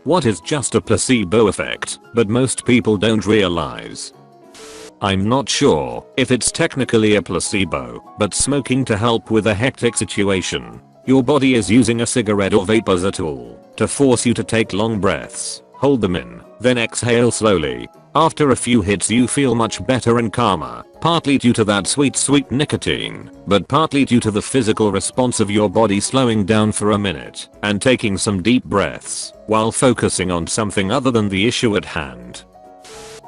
What is just a placebo effect, but most people don't realize? I'm not sure if it's technically a placebo, but smoking to help with a hectic situation. Your body is using a cigarette or vape as a tool to force you to take long breaths, hold them in, then exhale slowly. After a few hits you feel much better and calmer, partly due to that sweet nicotine, but partly due to the physical response of your body slowing down for a minute and taking some deep breaths while focusing on something other than the issue at hand.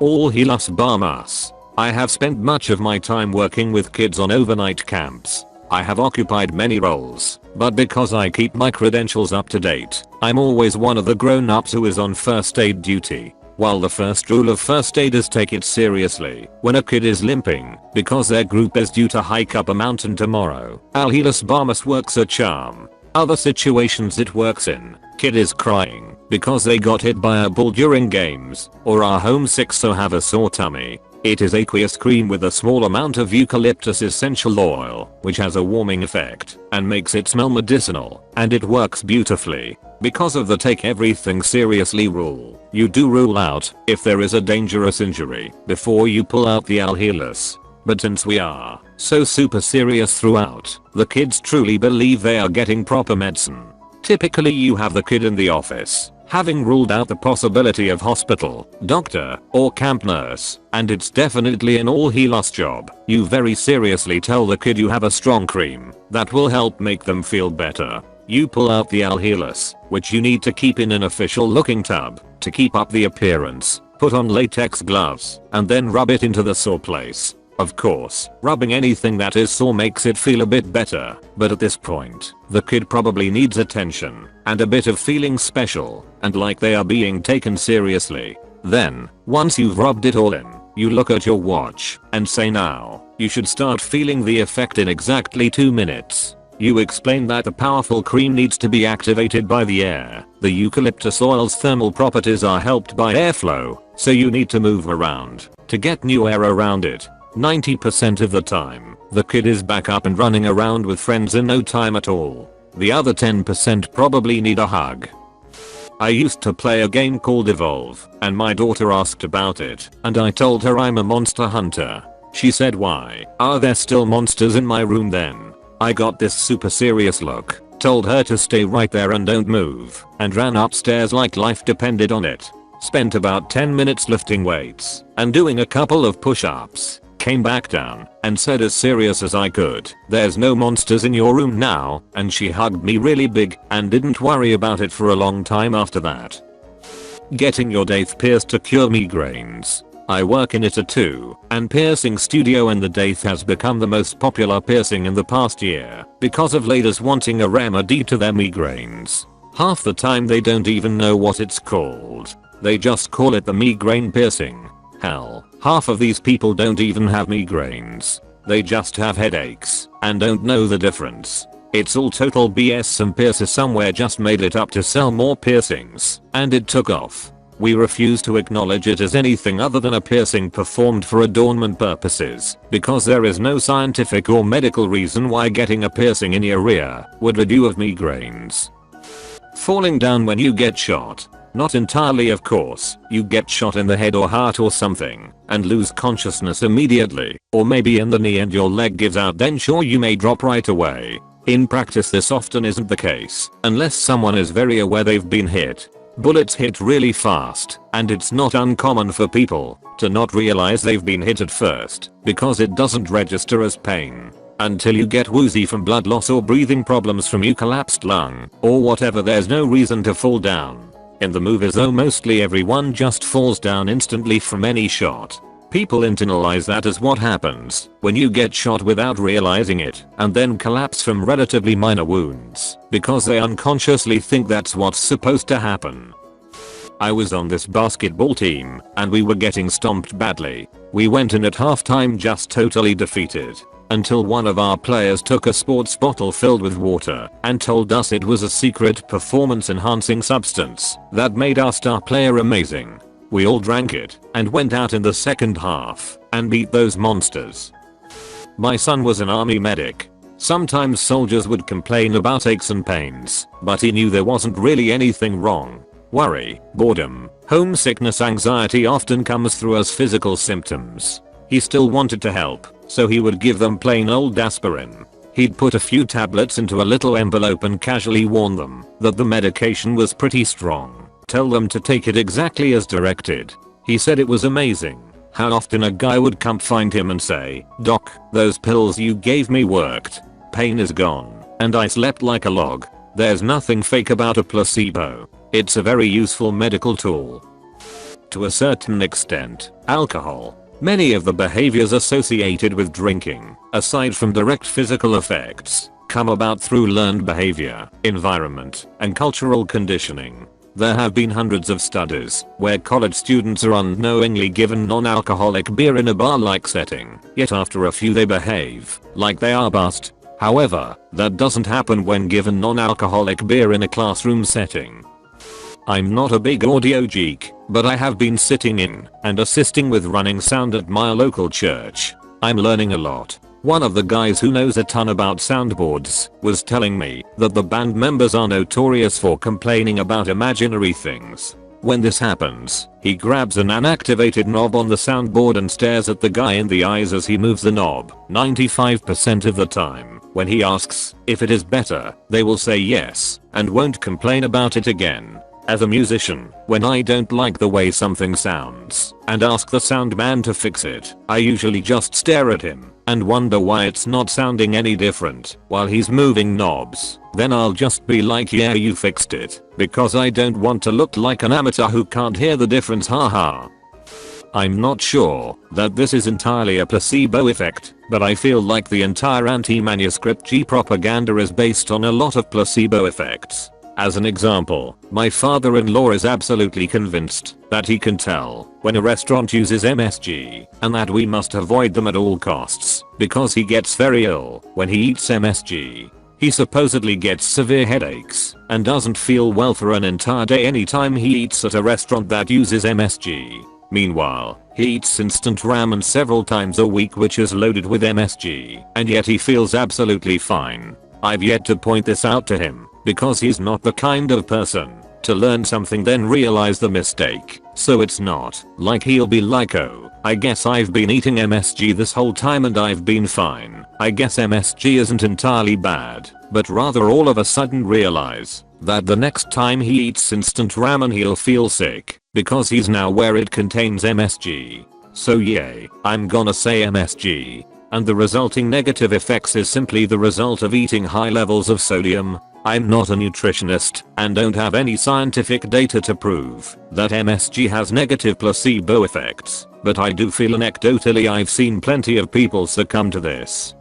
All helas barmas. I have spent much of my time working with kids on overnight camps. I have occupied many roles, but because I keep my credentials up to date, I'm always one of the grown-ups who is on first aid duty. While the first rule of first aid is take it seriously when a kid is limping because their group is due to hike up a mountain tomorrow. Alhelas Barmas works a charm. Other situations it works in. Kid is crying because they got hit by a ball during games or are homesick so have a sore tummy. It is aqueous cream with a small amount of eucalyptus essential oil, which has a warming effect and makes it smell medicinal, and it works beautifully. Because of the take everything seriously rule, you do rule out if there is a dangerous injury before you pull out the Alhelas. But since we are so super serious throughout, the kids truly believe they are getting proper medicine. Typically you have the kid in the office, having ruled out the possibility of hospital, doctor, or camp nurse, and it's definitely an all helas job. You very seriously tell the kid you have a strong cream that will help make them feel better. You pull out the Alhelas, which you need to keep in an official looking tub to keep up the appearance, put on latex gloves, and then rub it into the sore place. Of course, rubbing anything that is sore makes it feel a bit better, but at this point, the kid probably needs attention and a bit of feeling special and like they are being taken seriously. Then, once you've rubbed it all in, you look at your watch and say now, you should start feeling the effect in exactly 2 minutes. You explain that the powerful cream needs to be activated by the air. The eucalyptus oil's thermal properties are helped by airflow, so you need to move around to get new air around it. 90% of the time, the kid is back up and running around with friends in no time at all. The other 10% probably need a hug. I used to play a game called Evolve, and my daughter asked about it, and I told her I'm a monster hunter. She said, why? Are there still monsters in my room then? I got this super serious look, told her to stay right there and don't move, and ran upstairs like life depended on it. Spent about 10 minutes lifting weights and doing a couple of push-ups. Came back down and said as serious as I could, there's no monsters in your room now, and she hugged me really big and didn't worry about it for a long time after that. Getting your daith pierced to cure migraines. I work in a tattoo and piercing studio and the daith has become the most popular piercing in the past year because of ladies wanting a remedy to their migraines. Half the time they don't even know what it's called. They just call it the migraine piercing. Hell, half of these people don't even have migraines. They just have headaches and don't know the difference. It's all total BS. Some piercer somewhere just made it up to sell more piercings, and it took off. We refuse to acknowledge it as anything other than a piercing performed for adornment purposes, because there is no scientific or medical reason why getting a piercing in your ear would rid you of migraines. Falling down when you get shot. Not entirely, of course. You get shot in the head or heart or something and lose consciousness immediately, or maybe in the knee and your leg gives out, then sure you may drop right away. In practice this often isn't the case unless someone is very aware they've been hit. Bullets hit really fast, and it's not uncommon for people to not realize they've been hit at first because it doesn't register as pain until you get woozy from blood loss or breathing problems from your collapsed lung or whatever. There's no reason to fall down. In the movies though, mostly everyone just falls down instantly from any shot. People internalize that as what happens when you get shot without realizing it and then collapse from relatively minor wounds because they unconsciously think that's what's supposed to happen. I was on this basketball team and we were getting stomped badly. We went in at halftime just totally defeated until one of our players took a sports bottle filled with water and told us it was a secret performance enhancing substance that made our star player amazing. We all drank it and went out in the second half and beat those monsters. My son was an army medic. Sometimes soldiers would complain about aches and pains, but he knew there wasn't really anything wrong. Worry, boredom, homesickness, anxiety often comes through as physical symptoms. He still wanted to help, so he would give them plain old aspirin. He'd put a few tablets into a little envelope and casually warn them that the medication was pretty strong. Tell them to take it exactly as directed. He said it was amazing how often a guy would come find him and say, "Doc, those pills you gave me worked. Pain is gone, and I slept like a log." There's nothing fake about a placebo. It's a very useful medical tool. To a certain extent, alcohol. Many of the behaviors associated with drinking, aside from direct physical effects, come about through learned behavior, environment, and cultural conditioning. There have been hundreds of studies where college students are unknowingly given non-alcoholic beer in a bar-like setting, yet after a few they behave like they are buzzed. However, that doesn't happen when given non-alcoholic beer in a classroom setting. I'm not a big audio geek, but I have been sitting in and assisting with running sound at my local church. I'm learning a lot. One of the guys who knows a ton about soundboards was telling me that the band members are notorious for complaining about imaginary things. When this happens, he grabs an unactivated knob on the soundboard and stares at the guy in the eyes as he moves the knob. 95% of the time, when he asks if it is better, they will say yes and won't complain about it again. As a musician, when I don't like the way something sounds and ask the sound man to fix it, I usually just stare at him and wonder why it's not sounding any different while he's moving knobs. Then I'll just be like, "Yeah, you fixed it," because I don't want to look like an amateur who can't hear the difference, haha. I'm not sure that this is entirely a placebo effect, but I feel like the entire anti-manuscript G propaganda is based on a lot of placebo effects. As an example, my father-in-law is absolutely convinced that he can tell when a restaurant uses MSG and that we must avoid them at all costs because he gets very ill when he eats MSG. He supposedly gets severe headaches and doesn't feel well for an entire day anytime he eats at a restaurant that uses MSG. Meanwhile, he eats instant ramen several times a week which is loaded with MSG, and yet he feels absolutely fine. I've yet to point this out to him because he's not the kind of person to learn something then realize the mistake. So it's not like he'll be like, "Oh, I guess I've been eating MSG this whole time and I've been fine. I guess MSG isn't entirely bad," but rather all of a sudden realize that the next time he eats instant ramen he'll feel sick because he's now aware it contains MSG. So yay, I'm gonna say MSG. And the resulting negative effects is simply the result of eating high levels of sodium. I'm not a nutritionist and don't have any scientific data to prove that MSG has negative placebo effects, but I do feel anecdotally I've seen plenty of people succumb to this.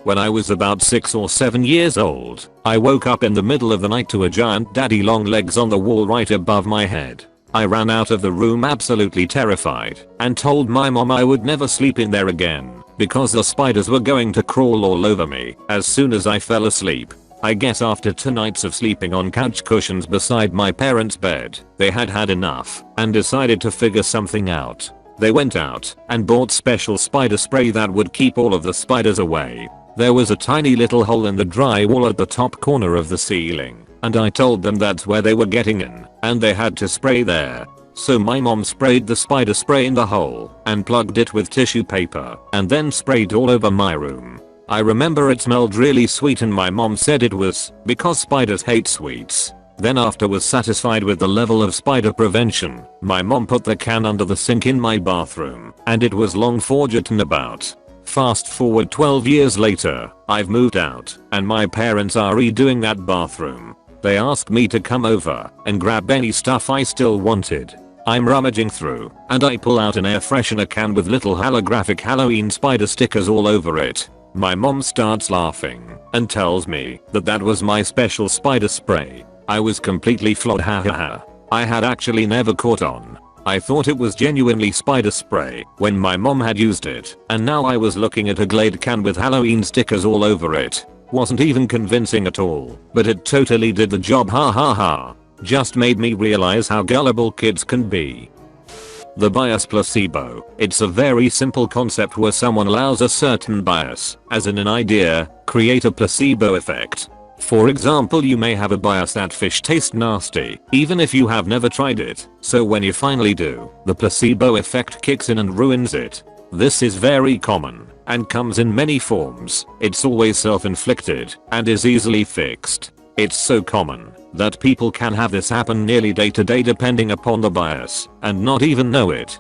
When I was about 6 or 7 years old, I woke up in the middle of the night to a giant daddy long legs on the wall right above my head. I ran out of the room absolutely terrified and told my mom I would never sleep in there again because the spiders were going to crawl all over me as soon as I fell asleep. I guess after 2 nights of sleeping on couch cushions beside my parents' bed, they had had enough and decided to figure something out. They went out and bought special spider spray that would keep all of the spiders away. There was a tiny little hole in the drywall at the top corner of the ceiling, and I told them that's where they were getting in and they had to spray there. So my mom sprayed the spider spray in the hole and plugged it with tissue paper and then sprayed all over my room. I remember it smelled really sweet and my mom said it was because spiders hate sweets. Then after was satisfied with the level of spider prevention, my mom put the can under the sink in my bathroom and it was long forgotten about. Fast forward 12 years later, I've moved out and my parents are redoing that bathroom. They asked me to come over and grab any stuff I still wanted. I'm rummaging through and I pull out an air freshener can with little holographic Halloween spider stickers all over it. My mom starts laughing and tells me that that was my special spider spray. I was completely floored, hahaha. I had actually never caught on. I thought it was genuinely spider spray when my mom had used it, and now I was looking at a Glade can with Halloween stickers all over it. Wasn't even convincing at all, but it totally did the job, hahaha. Just made me realize how gullible kids can be. The bias placebo. It's a very simple concept where someone allows a certain bias, as in an idea, create a placebo effect. For example, you may have a bias that fish taste nasty, even if you have never tried it, so when you finally do, the placebo effect kicks in and ruins it. This is very common, and comes in many forms. It's always self-inflicted, and is easily fixed. It's so common, that people can have this happen nearly day to day depending upon the bias, and not even know it.